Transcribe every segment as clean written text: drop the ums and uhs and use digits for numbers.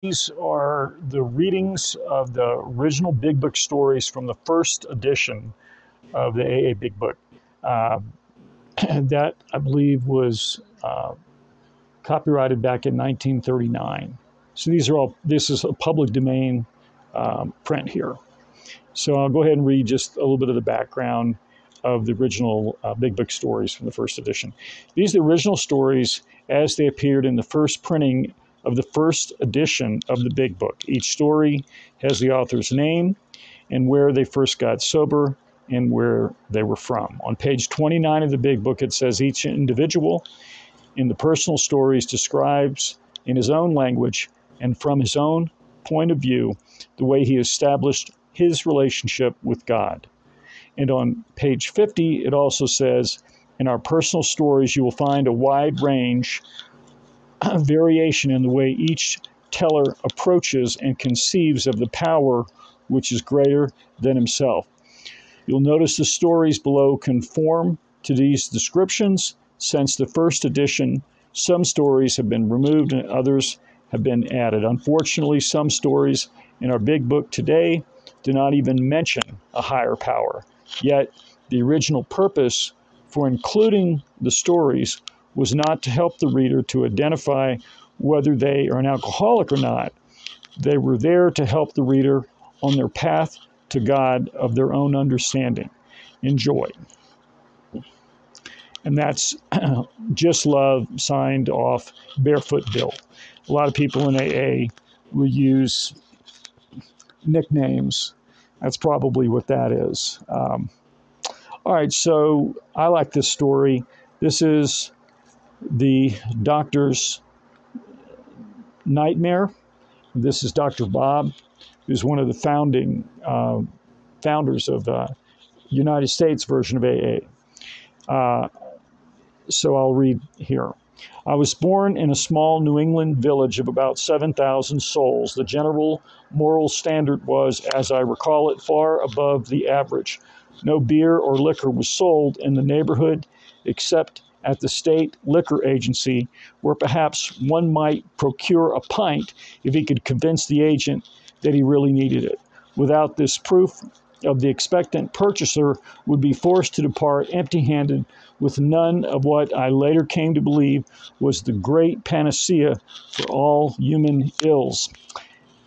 These are the readings of the original Big Book stories from the first edition of the AA Big Book. Uh, that, I believe, was copyrighted back in 1939. So this is a public domain print here. So I'll go ahead and read just a little bit of the background of the original Big Book stories from the first edition. These are the original stories as they appeared in the first printing of the first edition of the Big Book. Each story has the author's name and where they first got sober and where they were from. On page 29 of the Big Book, it says each individual in the personal stories describes in his own language and from his own point of view the way he established his relationship with God. And on page 50, it also says, in our personal stories, you will find a wide range of variation in the way each teller approaches and conceives of the power which is greater than himself. You'll notice the stories below conform to these descriptions. Since the first edition, some stories have been removed and others have been added. Unfortunately, some stories in our Big Book today do not even mention a higher power. Yet, the original purpose for including the stories was not to help the reader to identify whether they are an alcoholic or not. They were there to help the reader on their path to God of their own understanding. Enjoy. And that's Just Love, signed off Barefoot Bill. A lot of people in AA will use nicknames. That's probably what that is. All right, so I like this story. This is the doctor's nightmare. This is Dr. Bob, who's one of the founders of the United States version of AA. So I'll read here. I was born in a small New England village of about 7,000 souls. The general moral standard was, as I recall it, far above the average. No beer or liquor was sold in the neighborhood except at the state liquor agency, where perhaps one might procure a pint if he could convince the agent that he really needed it. Without this proof of the expectant purchaser would be forced to depart empty-handed with none of what I later came to believe was the great panacea for all human ills.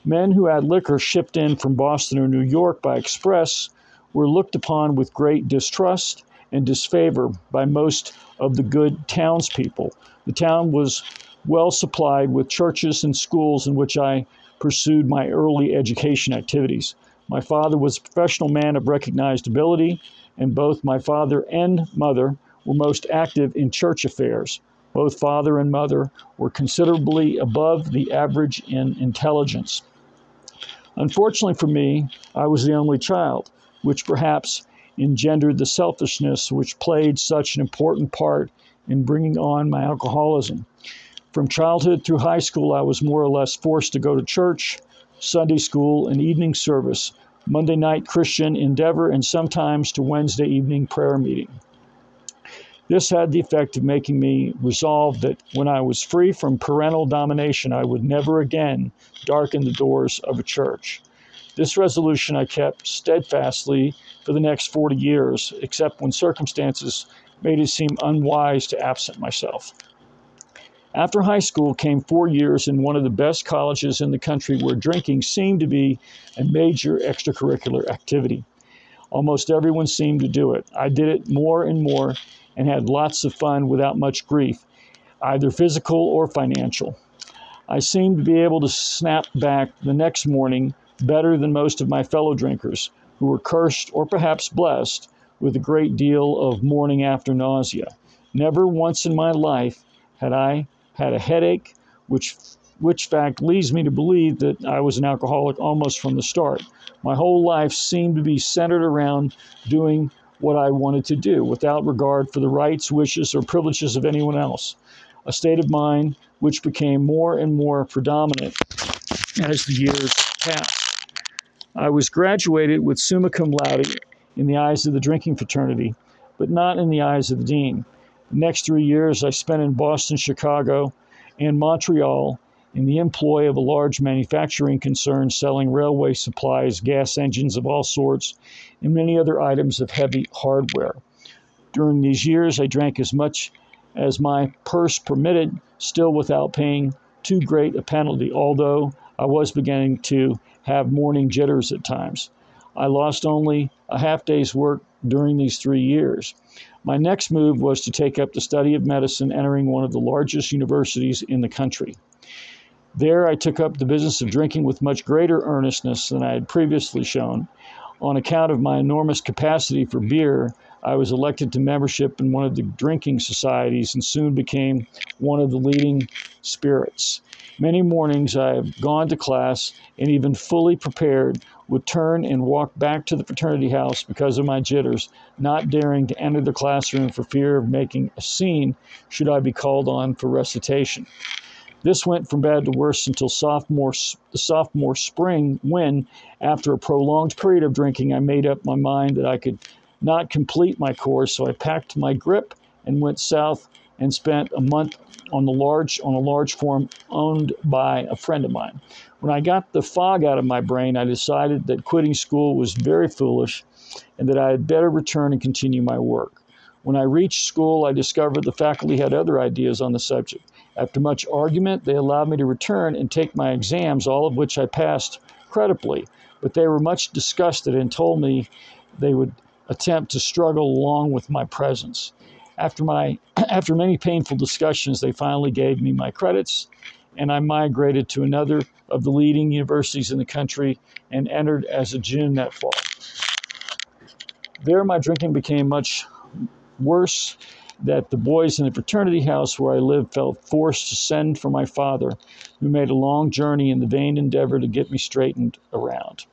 Men who had liquor shipped in from Boston or New York by express were looked upon with great distrust and disfavor by most of the good townspeople. The town was well supplied with churches and schools in which I pursued my early education activities. My father was a professional man of recognized ability, and both my father and mother were most active in church affairs. Both father and mother were considerably above the average in intelligence. Unfortunately for me, I was the only child, which perhaps engendered the selfishness which played such an important part in bringing on my alcoholism. From childhood through high school, I was more or less forced to go to church, Sunday school, and evening service, Monday night Christian endeavor, and sometimes to Wednesday evening prayer meeting. This had the effect of making me resolve that when I was free from parental domination, I would never again darken the doors of a church. This resolution I kept steadfastly for the next 40 years, except when circumstances made it seem unwise to absent myself. After high school came 4 years in one of the best colleges in the country where drinking seemed to be a major extracurricular activity. Almost everyone seemed to do it. I did it more and more and had lots of fun without much grief, either physical or financial. I seemed to be able to snap back the next morning better than most of my fellow drinkers, who were cursed or perhaps blessed with a great deal of morning after nausea. Never once in my life had I had a headache, which fact leads me to believe that I was an alcoholic almost from the start. My whole life seemed to be centered around doing what I wanted to do without regard for the rights, wishes, or privileges of anyone else, a state of mind which became more and more predominant as the years passed. I was graduated with summa cum laude in the eyes of the drinking fraternity, but not in the eyes of the dean. The next 3 years I spent in Boston, Chicago, and Montreal in the employ of a large manufacturing concern selling railway supplies, gas engines of all sorts, and many other items of heavy hardware. During these years, I drank as much as my purse permitted, still without paying too great a penalty, although I was beginning to have morning jitters at times. I lost only a half day's work during these 3 years. My next move was to take up the study of medicine, entering one of the largest universities in the country. There, I took up the business of drinking with much greater earnestness than I had previously shown. On account of my enormous capacity for beer, I was elected to membership in one of the drinking societies and soon became one of the leading spirits. Many mornings I have gone to class and even fully prepared would turn and walk back to the fraternity house because of my jitters, not daring to enter the classroom for fear of making a scene should I be called on for recitation. This went from bad to worse until the sophomore spring when, after a prolonged period of drinking, I made up my mind that I could not complete my course, so I packed my grip and went south and spent a month on a large farm owned by a friend of mine. When I got the fog out of my brain, I decided that quitting school was very foolish and that I had better return and continue my work. When I reached school, I discovered the faculty had other ideas on the subject. After much argument, they allowed me to return and take my exams, all of which I passed creditably, but they were much disgusted and told me they would attempt to struggle along with my presence. After many painful discussions, they finally gave me my credits, and I migrated to another of the leading universities in the country and entered as a June that fall. There, my drinking became much worse that the boys in the fraternity house where I lived felt forced to send for my father, who made a long journey in the vain endeavor to get me straightened around.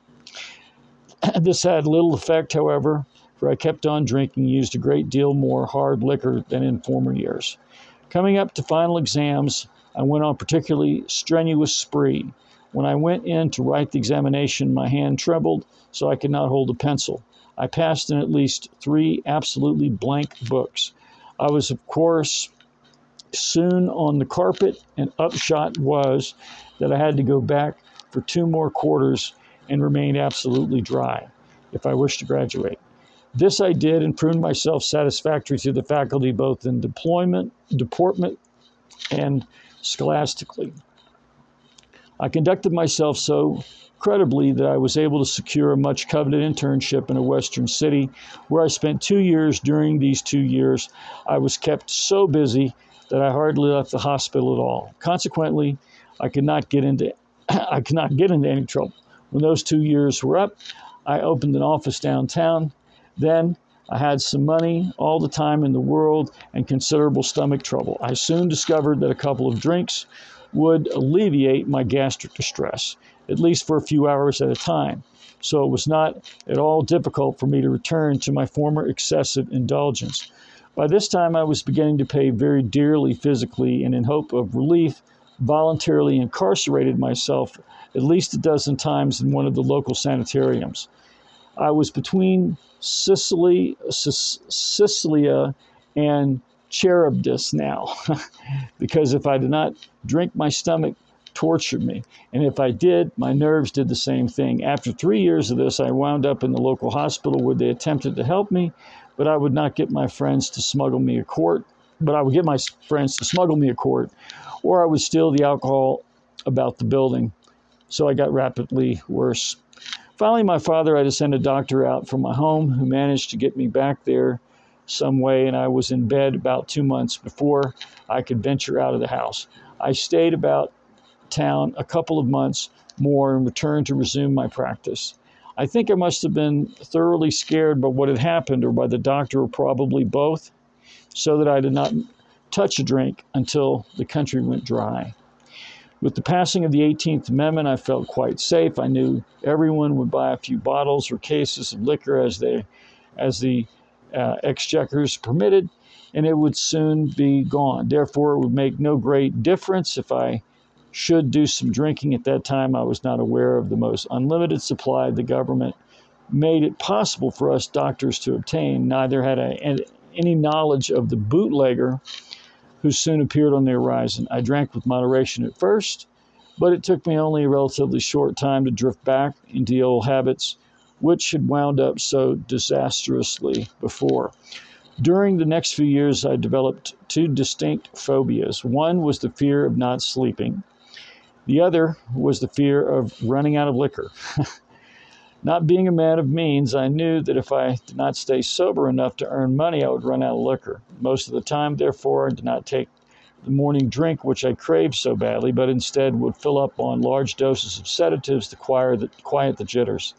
This had little effect, however, for I kept on drinking and used a great deal more hard liquor than in former years. Coming up to final exams, I went on a particularly strenuous spree. When I went in to write the examination, my hand trembled so I could not hold a pencil. I passed in at least 3 absolutely blank books. I was, of course, soon on the carpet, and upshot was that I had to go back for 2 more quarters and remain absolutely dry if I wished to graduate. This I did and proved myself satisfactory to the faculty both in deportment, and scholastically. I conducted myself so credibly that I was able to secure a much coveted internship in a western city where I spent 2 years. During these 2 years, I was kept so busy that I hardly left the hospital at all. Consequently, I could not get into any trouble. When those 2 years were up, I opened an office downtown. Then I had some money, all the time in the world, and considerable stomach trouble. I soon discovered that a couple of drinks would alleviate my gastric distress, at least for a few hours at a time. So it was not at all difficult for me to return to my former excessive indulgence. By this time, I was beginning to pay very dearly physically, and in hope of relief, voluntarily incarcerated myself at least a dozen times in one of the local sanitariums. I was between Sicilia and Charybdis now, because if I did not drink, my stomach tortured me, and if I did, my nerves did the same thing. After 3 years of this, I wound up in the local hospital where they attempted to help me, but I would not get my friends to smuggle me a quart. But I would get my friends to smuggle me a quart, or I would steal the alcohol about the building. So I got rapidly worse. Finally, my father had to send a doctor out from my home who managed to get me back there some way, and I was in bed about 2 months before I could venture out of the house. I stayed about town a couple of months more and returned to resume my practice. I think I must have been thoroughly scared by what had happened, or by the doctor, or probably both, so that I did not touch a drink until the country went dry. With the passing of the 18th Amendment, I felt quite safe. I knew everyone would buy a few bottles or cases of liquor as the exchequers permitted, and it would soon be gone. Therefore, it would make no great difference if I should do some drinking. At that time, I was not aware of the most unlimited supply the government made it possible for us doctors to obtain. Neither had I any knowledge of the bootlegger who soon appeared on the horizon. I drank with moderation at first, But it took me only a relatively short time to drift back into the old habits, which had wound up so disastrously before. During the next few years, I developed two distinct phobias. One was the fear of not sleeping. The other was the fear of running out of liquor. Not being a man of means, I knew that if I did not stay sober enough to earn money, I would run out of liquor. Most of the time, therefore, I did not take the morning drink which I craved so badly, but instead would fill up on large doses of sedatives to quiet the jitters,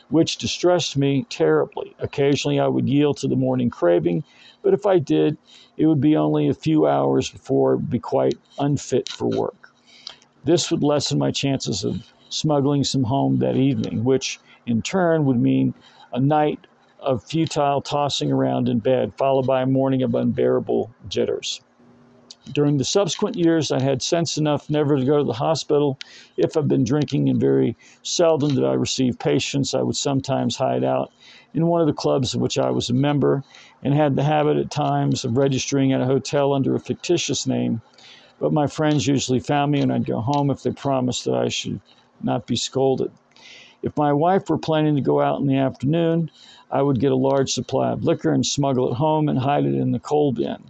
which distressed me terribly. Occasionally, I would yield to the morning craving, but if I did, it would be only a few hours before it would be quite unfit for work. This would lessen my chances of smuggling some home that evening, which in turn would mean a night of futile tossing around in bed, followed by a morning of unbearable jitters. During the subsequent years, I had sense enough never to go to the hospital if I'd been drinking, and very seldom did I receive patients. I would sometimes hide out in one of the clubs of which I was a member, and had the habit at times of registering at a hotel under a fictitious name. But my friends usually found me, and I'd go home if they promised that I should not be scolded. If my wife were planning to go out in the afternoon, I would get a large supply of liquor and smuggle it home and hide it in the coal bin,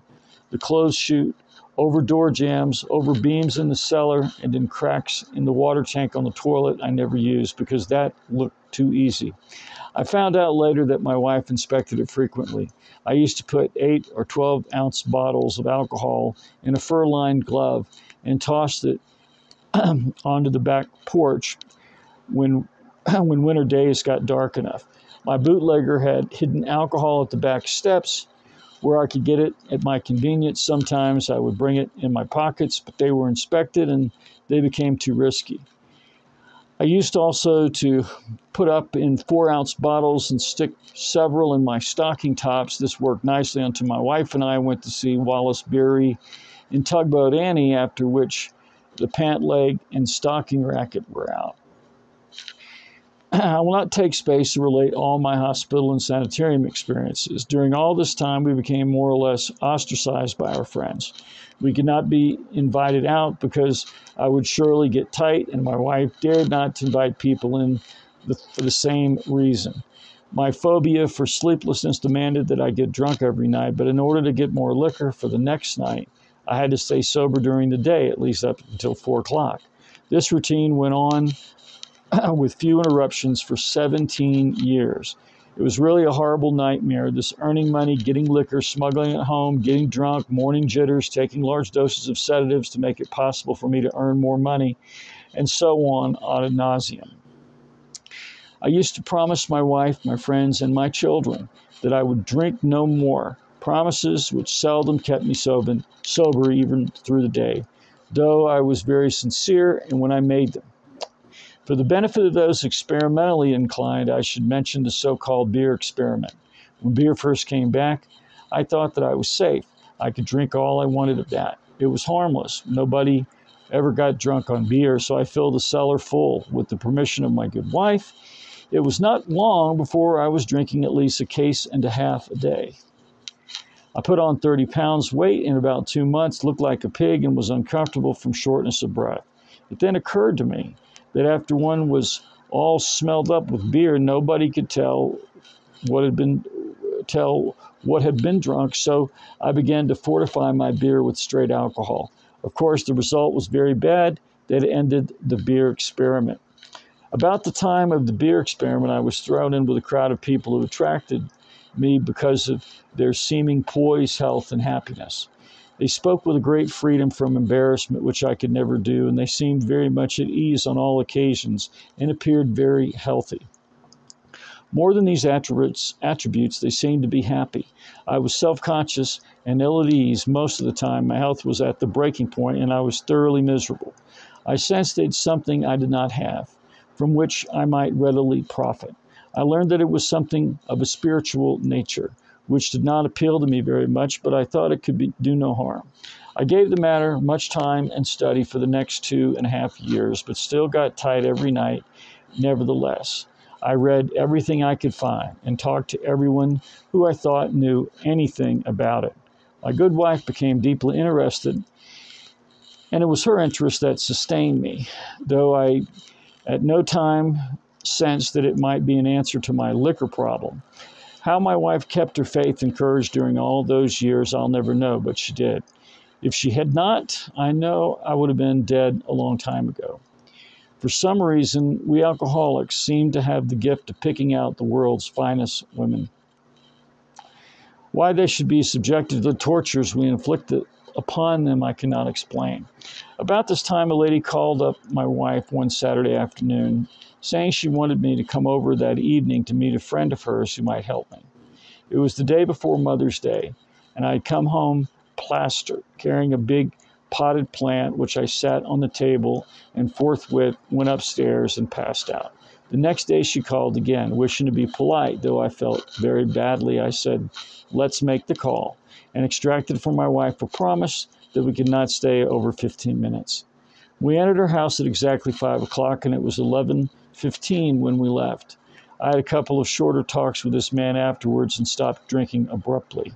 the clothes chute, over door jams, over beams in the cellar, and in cracks in the water tank on the toilet I never used because that looked too easy. I found out later that my wife inspected it frequently. I used to put 8 or 12-ounce bottles of alcohol in a fur-lined glove and tossed it onto the back porch when winter days got dark enough. My bootlegger had hidden alcohol at the back steps where I could get it at my convenience. Sometimes I would bring it in my pockets, but they were inspected and they became too risky. I used also to put up in 4-ounce bottles and stick several in my stocking tops. This worked nicely until my wife and I went to see Wallace Beery in Tugboat Annie, after which the pant leg and stocking racket were out. I will not take space to relate all my hospital and sanitarium experiences. During all this time, we became more or less ostracized by our friends. We could not be invited out because I would surely get tight, and my wife dared not to invite people in for the same reason. My phobia for sleeplessness demanded that I get drunk every night, but in order to get more liquor for the next night, I had to stay sober during the day, at least up until 4 o'clock. This routine went on with few interruptions for 17 years. It was really a horrible nightmare, this earning money, getting liquor, smuggling it home, getting drunk, morning jitters, taking large doses of sedatives to make it possible for me to earn more money, and so on ad nauseum. I used to promise my wife, my friends, and my children that I would drink no more, promises which seldom kept me sober even through the day, though I was very sincere and when I made them. For the benefit of those experimentally inclined, I should mention the so-called beer experiment. When beer first came back, I thought that I was safe. I could drink all I wanted of that. It was harmless. Nobody ever got drunk on beer, so I filled the cellar full with the permission of my good wife. It was not long before I was drinking at least a case and a half a day. I put on 30 pounds weight in about 2 months, looked like a pig, and was uncomfortable from shortness of breath. It then occurred to me that after one was all smelled up with beer, nobody could tell what had been drunk, so I began to fortify my beer with straight alcohol. Of course, the result was very bad. That ended the beer experiment. About the time of the beer experiment, I was thrown in with a crowd of people who attracted me because of their seeming poise, health, and happiness. They spoke with a great freedom from embarrassment, which I could never do, and they seemed very much at ease on all occasions and appeared very healthy. More than these attributes, they seemed to be happy. I was self-conscious and ill at ease most of the time. My health was at the breaking point, and I was thoroughly miserable. I sensed they'd something I did not have, from which I might readily profit. I learned that it was something of a spiritual nature, which did not appeal to me very much, but I thought it could do no harm. I gave the matter much time and study for the next 2.5 years, but still got tight every night, nevertheless. I read everything I could find and talked to everyone who I thought knew anything about it. My good wife became deeply interested And it was her interest that sustained me, though I at no time sensed that it might be an answer to my liquor problem. How my wife kept her faith and courage during all those years, I'll never know, but she did. If she had not, I know I would have been dead a long time ago. For some reason, we alcoholics seem to have the gift of picking out the world's finest women. Why they should be subjected to the tortures we inflict upon them, I cannot explain. About this time, a lady called up my wife one Saturday afternoon, saying she wanted me to come over that evening to meet a friend of hers who might help me. It was the day before Mother's Day, and I had come home plastered, carrying a big potted plant, which I sat on the table and forthwith went upstairs and passed out. The next day she called again, wishing to be polite, though I felt very badly. I said, "Let's make the call," and extracted from my wife a promise that we could not stay over 15 minutes. We entered her house at exactly 5 o'clock, and it was 11:15 when we left. I had a couple of shorter talks with this man afterwards and stopped drinking abruptly.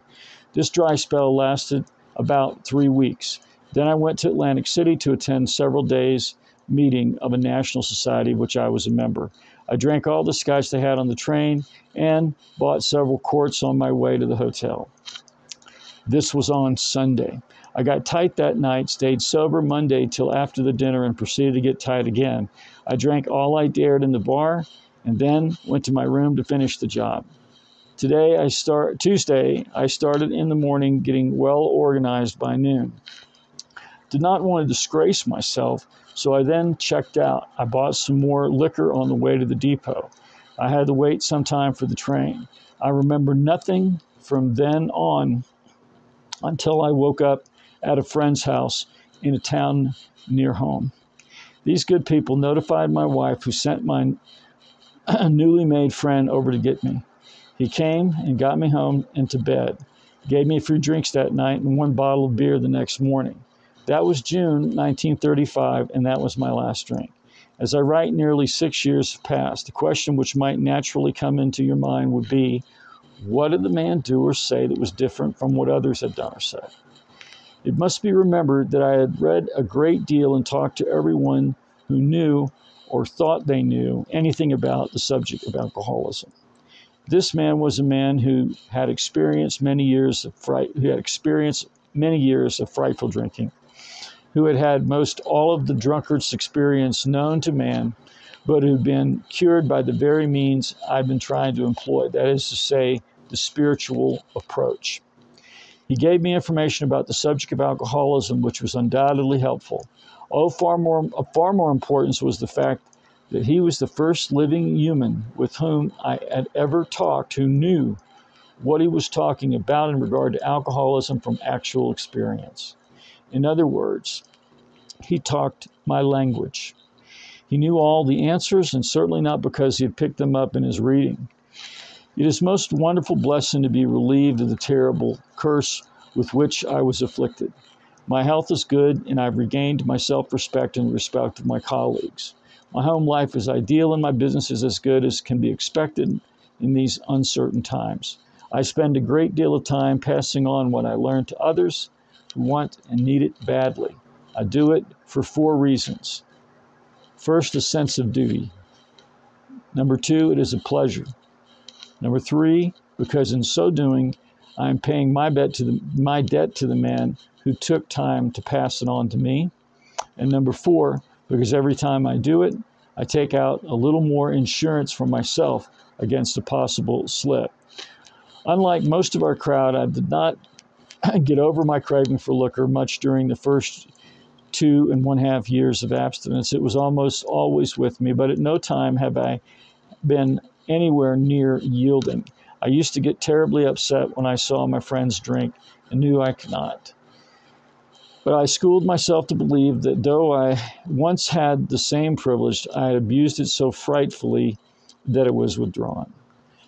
This dry spell lasted about 3 weeks. Then I went to Atlantic City to attend several days meeting of a national society of which I was a member. I drank all the scotch they had on the train and bought several quarts on my way to the hotel. This was on Sunday. I got tight that night, stayed sober Monday till after the dinner, and proceeded to get tight again. I drank all I dared in the bar and then went to my room to finish the job. Tuesday, I started in the morning, getting well organized by noon. Did not want to disgrace myself, so I then checked out. I bought some more liquor on the way to the depot. I had to wait some time for the train. I remember nothing from then on until I woke up at a friend's house in a town near home. These good people notified my wife, who sent my newly made friend over to get me. He came and got me home and to bed, gave me a few drinks that night and one bottle of beer the next morning. That was June 1935, and that was my last drink. As I write, nearly 6 years have passed. The question which might naturally come into your mind would be, what did the man do or say that was different from what others had done or said? It must be remembered that I had read a great deal and talked to everyone who knew or thought they knew anything about the subject of alcoholism. This man was a man who had experienced many years of frightful drinking, who had had most all of the drunkard's experience known to man, but who'd been cured by the very means I've been trying to employ, that is to say, the spiritual approach. He gave me information about the subject of alcoholism, which was undoubtedly helpful. Of far more importance was the fact that he was the first living human with whom I had ever talked who knew what he was talking about in regard to alcoholism from actual experience. In other words, he talked my language. He knew all the answers, and certainly not because he had picked them up in his reading. It is most wonderful blessing to be relieved of the terrible curse with which I was afflicted. My health is good, and I've regained my self-respect and the respect of my colleagues. My home life is ideal, and my business is as good as can be expected in these uncertain times. I spend a great deal of time passing on what I learned to others who want and need it badly. I do it for 4 reasons. First, a sense of duty. Number 2, it is a pleasure. Number 3, because in so doing, I am paying my debt to the man who took time to pass it on to me. And number 4, because every time I do it, I take out a little more insurance for myself against a possible slip. Unlike most of our crowd, I did not get over my craving for liquor much during the first 2.5 years of abstinence. It was almost always with me, but at no time have I been anywhere near yielding. I used to get terribly upset when I saw my friends drink and knew I could not. But I schooled myself to believe that though I once had the same privilege, I had abused it so frightfully that it was withdrawn.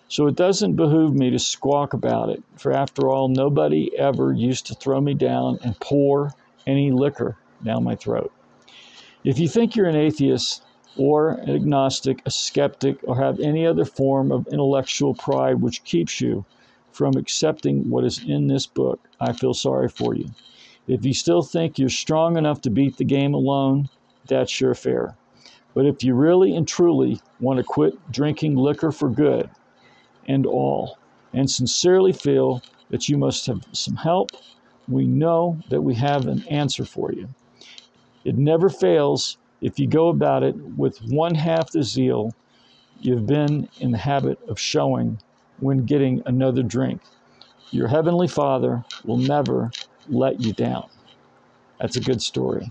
So it doesn't behoove me to squawk about it, for after all, nobody ever used to throw me down and pour any liquor down my throat. If you think you're an atheist or an agnostic, a skeptic, or have any other form of intellectual pride which keeps you from accepting what is in this book, I feel sorry for you. If you still think you're strong enough to beat the game alone, that's your affair. But if you really and truly want to quit drinking liquor for good and all, and sincerely feel that you must have some help, we know that we have an answer for you. It never fails if you go about it with one half the zeal you've been in the habit of showing when getting another drink. Your Heavenly Father will never let you down. That's a good story.